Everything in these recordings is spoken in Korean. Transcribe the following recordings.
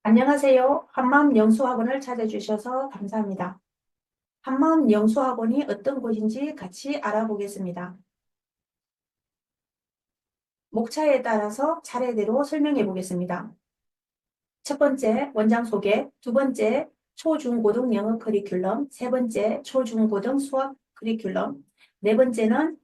안녕하세요. 한마음 영수학원을 찾아주셔서 감사합니다. 한마음 영수학원이 어떤 곳인지 같이 알아보겠습니다. 목차에 따라서 차례대로 설명해 보겠습니다. 첫 번째, 원장 소개. 두 번째, 초중고등 영어 커리큘럼. 세 번째, 초중고등 수학 커리큘럼. 네 번째는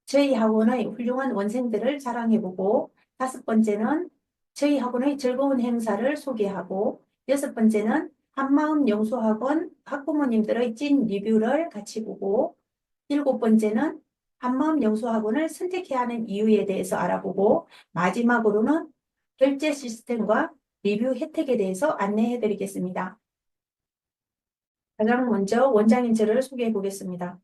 저희 학원의 훌륭한 원생들을 자랑해보고, 다섯 번째는 저희 학원의 즐거운 행사를 소개하고, 여섯 번째는 한마음 영수학원 학부모님들의 찐 리뷰를 같이 보고, 일곱 번째는 한마음 영수학원을 선택해야 하는 이유에 대해서 알아보고, 마지막으로는 결제 시스템과 리뷰 혜택에 대해서 안내해 드리겠습니다. 가장 먼저 원장인 저를 소개해 보겠습니다.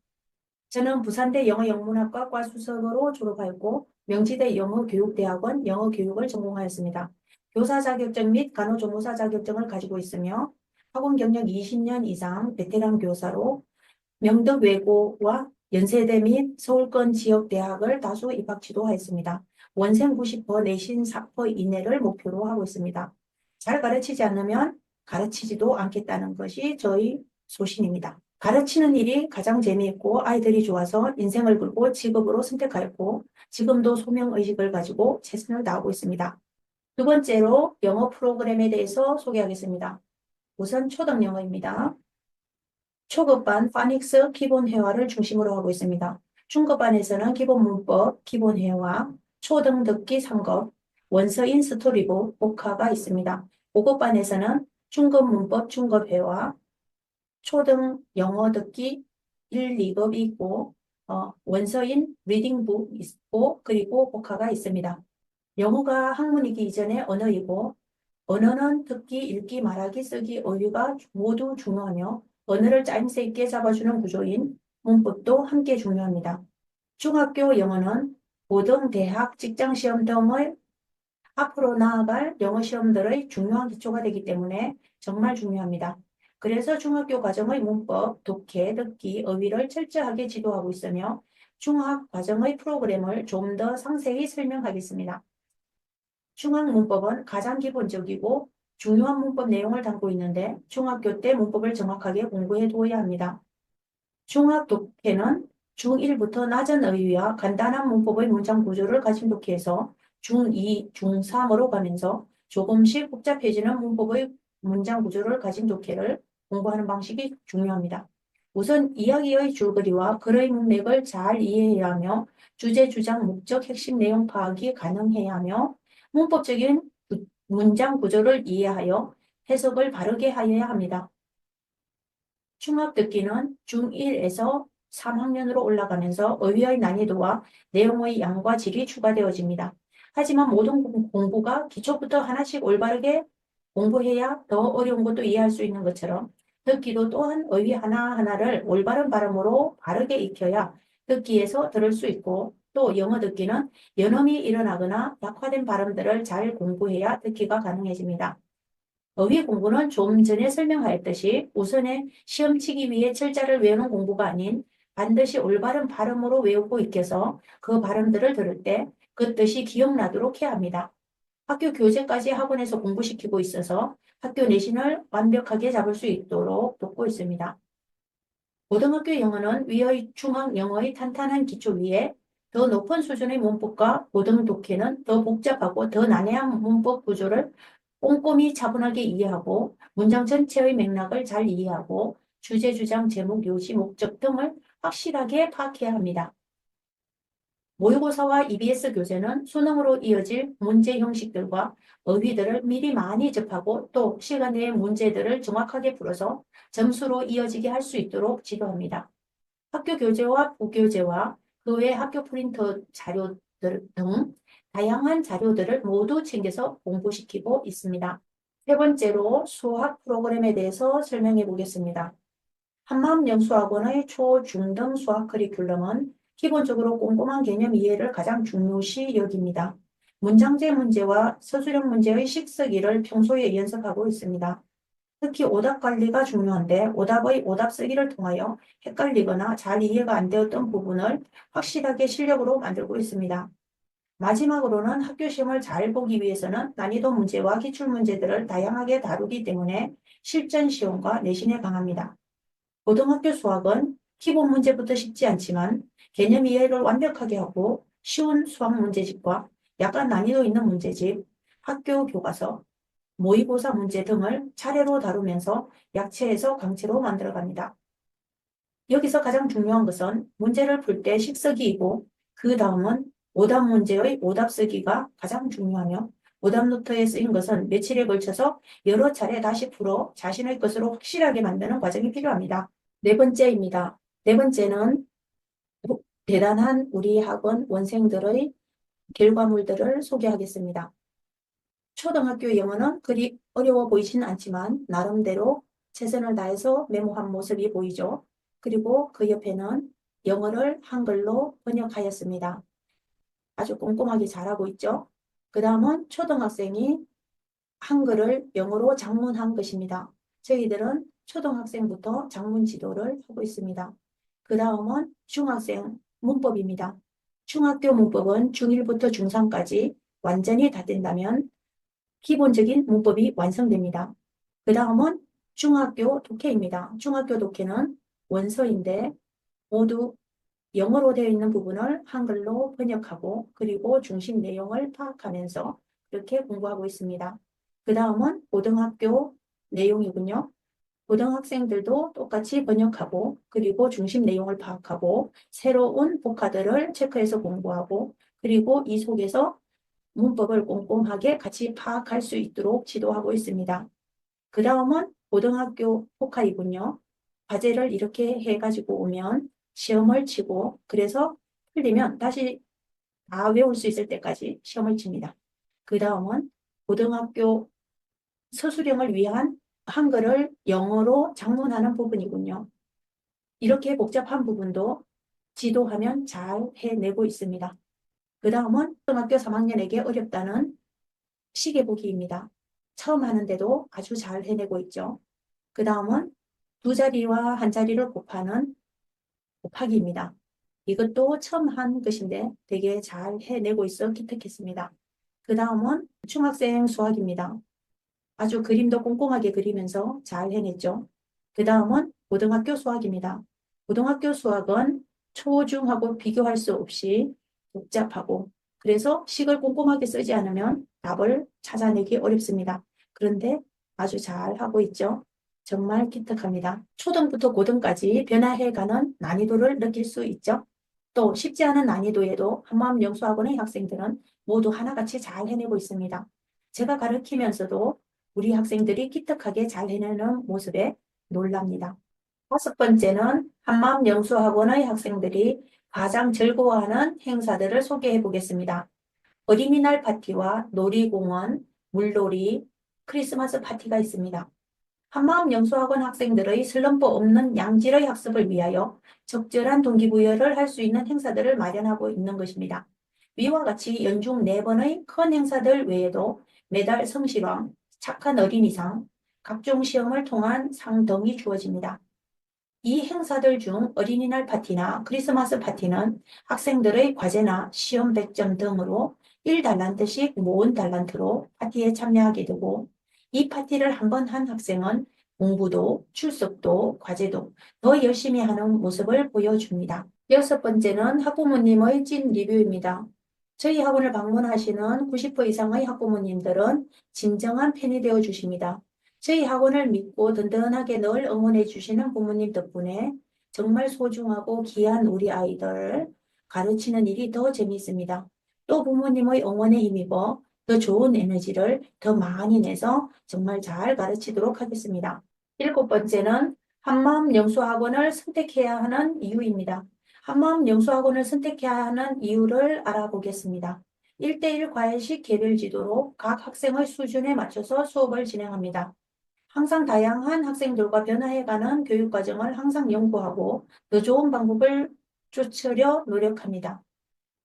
저는 부산대 영어영문학과 과수석으로 졸업하였고 명지대 영어교육대학원 영어교육을 전공하였습니다. 교사 자격증 및 간호조무사 자격증을 가지고 있으며 학원 경력 20년 이상 베테랑 교사로 명덕외고와 연세대 및 서울권 지역대학을 다수 입학 지도하였습니다. 원생 90% 내신 4% 이내를 목표로 하고 있습니다. 잘 가르치지 않으면 가르치지도 않겠다는 것이 저희 소신입니다. 가르치는 일이 가장 재미있고 아이들이 좋아서 인생을 걸고 직업으로 선택하였고 지금도 소명의식을 가지고 최선을 다하고 있습니다. 두 번째로 영어 프로그램에 대해서 소개하겠습니다. 우선 초등 영어입니다. 초급반 파닉스 기본 회화를 중심으로 하고 있습니다. 중급반에서는 기본 문법, 기본 회화, 초등 듣기 3급, 원서인 스토리북, 복화가 있습니다. 5급반에서는 중급 문법, 중급 회화, 초등 영어 듣기 1, 2급이 있고 원서인 리딩북 있고 그리고 복화가 있습니다. 영어가 학문이기 이전의 언어이고 언어는 듣기, 읽기, 말하기, 쓰기, 어휘가 모두 중요하며 언어를 짜임새 있게 잡아주는 구조인 문법도 함께 중요합니다. 중학교 영어는 고등, 대학, 직장시험 등의 앞으로 나아갈 영어 시험들의 중요한 기초가 되기 때문에 정말 중요합니다. 그래서 중학교 과정의 문법, 독해, 듣기, 어휘를 철저하게 지도하고 있으며 중학 과정의 프로그램을 좀 더 상세히 설명하겠습니다. 중학 문법은 가장 기본적이고 중요한 문법 내용을 담고 있는데 중학교 때 문법을 정확하게 공부해 두어야 합니다. 중학 독해는 중1부터 낮은 어휘와 간단한 문법의 문장 구조를 가진 독해에서 중2, 중3으로 가면서 조금씩 복잡해지는 문법의 문장 구조를 가진 독해를 공부하는 방식이 중요합니다. 우선 이야기의 줄거리와 글의 문맥을 잘 이해해야 하며 주제, 주장, 목적, 핵심 내용 파악이 가능해야 하며 문법적인 문장 구조를 이해하여 해석을 바르게 하여야 합니다. 중학 듣기는 중1에서 3학년으로 올라가면서 어휘의 난이도와 내용의 양과 질이 추가되어집니다. 하지만 모든 공부가 기초부터 하나씩 올바르게 공부해야 더 어려운 것도 이해할 수 있는 것처럼 듣기도 또한 어휘 하나하나를 올바른 발음으로 바르게 익혀야 듣기에서 들을 수 있고 또 영어 듣기는 연음이 일어나거나 약화된 발음들을 잘 공부해야 듣기가 가능해집니다. 어휘 공부는 좀 전에 설명하였듯이 우선에 시험 치기 위해 철자를 외우는 공부가 아닌 반드시 올바른 발음으로 외우고 익혀서 그 발음들을 들을 때 그 뜻이 기억나도록 해야 합니다. 학교 교재까지 학원에서 공부시키고 있어서 학교 내신을 완벽하게 잡을 수 있도록 돕고 있습니다. 고등학교 영어는 위의 중학 영어의 탄탄한 기초 위에 더 높은 수준의 문법과 고등 독해는 더 복잡하고 더 난해한 문법 구조를 꼼꼼히 차분하게 이해하고 문장 전체의 맥락을 잘 이해하고 주제, 주장, 제목, 요지, 목적 등을 확실하게 파악해야 합니다. 모의고사와 EBS 교재는 수능으로 이어질 문제 형식들과 어휘들을 미리 많이 접하고 또 시간 내에 문제들을 정확하게 풀어서 점수로 이어지게 할 수 있도록 지도합니다. 학교 교재와 부교재와 그 외 학교 프린터 자료들 등 다양한 자료들을 모두 챙겨서 공부시키고 있습니다. 세 번째로 수학 프로그램에 대해서 설명해 보겠습니다. 한마음 영수학원의 초, 중 등 수학 커리큘럼은 기본적으로 꼼꼼한 개념 이해를 가장 중요시 여깁니다. 문장제 문제와 서술형 문제의 식쓰기를 평소에 연습하고 있습니다. 특히 오답 관리가 중요한데 오답의 오답 쓰기를 통하여 헷갈리거나 잘 이해가 안 되었던 부분을 확실하게 실력으로 만들고 있습니다. 마지막으로는 학교 시험을 잘 보기 위해서는 난이도 문제와 기출문제들을 다양하게 다루기 때문에 실전 시험과 내신에 강합니다. 고등학교 수학은 기본 문제부터 쉽지 않지만 개념 이해를 완벽하게 하고 쉬운 수학 문제집과 약간 난이도 있는 문제집, 학교 교과서, 모의고사 문제 등을 차례로 다루면서 약체에서 강체로 만들어갑니다. 여기서 가장 중요한 것은 문제를 풀 때 식쓰기이고 그 다음은 오답 문제의 오답 쓰기가 가장 중요하며 오답 노트에 쓰인 것은 며칠에 걸쳐서 여러 차례 다시 풀어 자신의 것으로 확실하게 만드는 과정이 필요합니다. 네 번째입니다. 네 번째는 대단한 우리 학원 원생들의 결과물들을 소개하겠습니다. 초등학교 영어는 그리 어려워 보이지는 않지만 나름대로 최선을 다해서 메모한 모습이 보이죠. 그리고 그 옆에는 영어를 한글로 번역하였습니다. 아주 꼼꼼하게 잘하고 있죠. 그 다음은 초등학생이 한글을 영어로 작문한 것입니다. 저희들은 초등학생부터 작문 지도를 하고 있습니다. 그 다음은 중학생 문법입니다. 중학교 문법은 중1부터 중3까지 완전히 다 된다면 기본적인 문법이 완성됩니다. 그 다음은 중학교 독해입니다. 중학교 독해는 원서인데 모두 영어로 되어 있는 부분을 한글로 번역하고 그리고 중심 내용을 파악하면서 이렇게 공부하고 있습니다. 그 다음은 고등학교 내용이군요. 고등학생들도 똑같이 번역하고 그리고 중심 내용을 파악하고 새로운 복화들을 체크해서 공부하고 그리고 이 속에서 문법을 꼼꼼하게 같이 파악할 수 있도록 지도하고 있습니다. 그 다음은 고등학교 복화이군요. 과제를 이렇게 해가지고 오면 시험을 치고 그래서 틀리면 다시 다 외울 수 있을 때까지 시험을 칩니다. 그 다음은 고등학교 서술형을 위한 한글을 영어로 작문하는 부분이군요. 이렇게 복잡한 부분도 지도하면 잘 해내고 있습니다. 그 다음은 초등학교 3학년에게 어렵다는 시계보기입니다. 처음 하는데도 아주 잘 해내고 있죠. 그 다음은 두 자리와 한 자리를 곱하는 곱하기입니다. 이것도 처음 한 것인데 되게 잘 해내고 있어 기특했습니다. 그 다음은 중학생 수학입니다. 아주 그림도 꼼꼼하게 그리면서 잘 해냈죠. 그 다음은 고등학교 수학입니다. 고등학교 수학은 초, 중하고 비교할 수 없이 복잡하고 그래서 식을 꼼꼼하게 쓰지 않으면 답을 찾아내기 어렵습니다. 그런데 아주 잘 하고 있죠. 정말 기특합니다. 초등부터 고등까지 변화해가는 난이도를 느낄 수 있죠. 또 쉽지 않은 난이도에도 한마음 영수학원의 학생들은 모두 하나같이 잘 해내고 있습니다. 제가 가르치면서도 우리 학생들이 기특하게 잘 해내는 모습에 놀랍니다. 다섯 번째는 한마음 영수학원의 학생들이 가장 즐거워하는 행사들을 소개해 보겠습니다. 어린이날 파티와 놀이공원, 물놀이, 크리스마스 파티가 있습니다. 한마음 영수학원 학생들의 슬럼프 없는 양질의 학습을 위하여 적절한 동기부여를 할 수 있는 행사들을 마련하고 있는 것입니다. 위와 같이 연중 4번의 큰 행사들 외에도 매달 성실왕, 착한 어린이상, 각종 시험을 통한 상 등이 주어집니다. 이 행사들 중 어린이날 파티나 크리스마스 파티는 학생들의 과제나 시험 100점 등으로 1달란트씩 모은 달란트로 파티에 참여하게 되고 이 파티를 한 번 한 학생은 공부도 출석도 과제도 더 열심히 하는 모습을 보여줍니다. 여섯 번째는 학부모님의 찐 리뷰입니다. 저희 학원을 방문하시는 90% 이상의 학부모님들은 진정한 팬이 되어 주십니다. 저희 학원을 믿고 든든하게 늘 응원해 주시는 부모님 덕분에 정말 소중하고 귀한 우리 아이들을 가르치는 일이 더 재미있습니다. 또 부모님의 응원에 힘입어 더 좋은 에너지를 더 많이 내서 정말 잘 가르치도록 하겠습니다. 일곱 번째는 한마음 영수학원을 선택해야 하는 이유입니다. 한마음 영수학원을 선택해야 하는 이유를 알아보겠습니다. 1대1 과외식 개별 지도로 각 학생의 수준에 맞춰서 수업을 진행합니다. 항상 다양한 학생들과 변화해가는 교육과정을 항상 연구하고 더 좋은 방법을 쫓으려 노력합니다.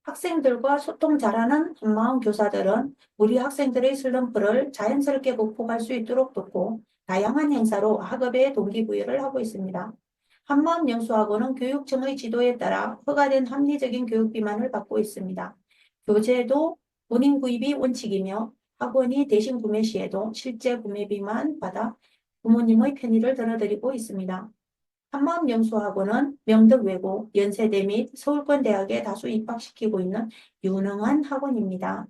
학생들과 소통 잘하는 한마음 교사들은 우리 학생들의 슬럼프를 자연스럽게 극복할 수 있도록 돕고 다양한 행사로 학업의 동기부여를 하고 있습니다. 한마음 영수학원은 교육청의 지도에 따라 허가된 합리적인 교육비만을 받고 있습니다. 교재도 본인 구입이 원칙이며 학원이 대신 구매 시에도 실제 구매비만 받아 부모님의 편의를 들어드리고 있습니다. 한마음영수학원은 명덕외고, 연세대 및 서울권 대학에 다수 입학시키고 있는 유능한 학원입니다.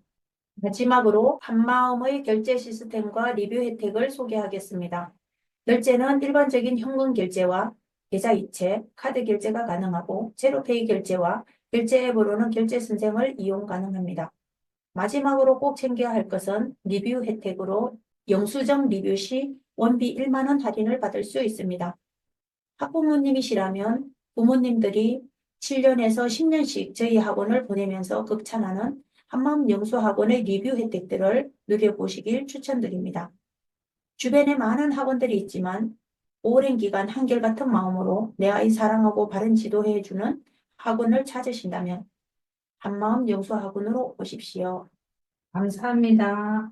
마지막으로 한마음의 결제 시스템과 리뷰 혜택을 소개하겠습니다. 결제는 일반적인 현금 결제와 계좌이체, 카드 결제가 가능하고 제로페이 결제와 결제 앱으로는 결제 선생을 이용 가능합니다. 마지막으로 꼭 챙겨야 할 것은 리뷰 혜택으로 영수증 리뷰 시 원비 1만 원 할인을 받을 수 있습니다. 학부모님이시라면 부모님들이 7년에서 10년씩 저희 학원을 보내면서 극찬하는 한마음 영수학원의 리뷰 혜택들을 누려보시길 추천드립니다. 주변에 많은 학원들이 있지만 오랜 기간 한결같은 마음으로 내 아이 사랑하고 바른 지도해주는 학원을 찾으신다면 한마음 영수학원으로 오십시오. 감사합니다.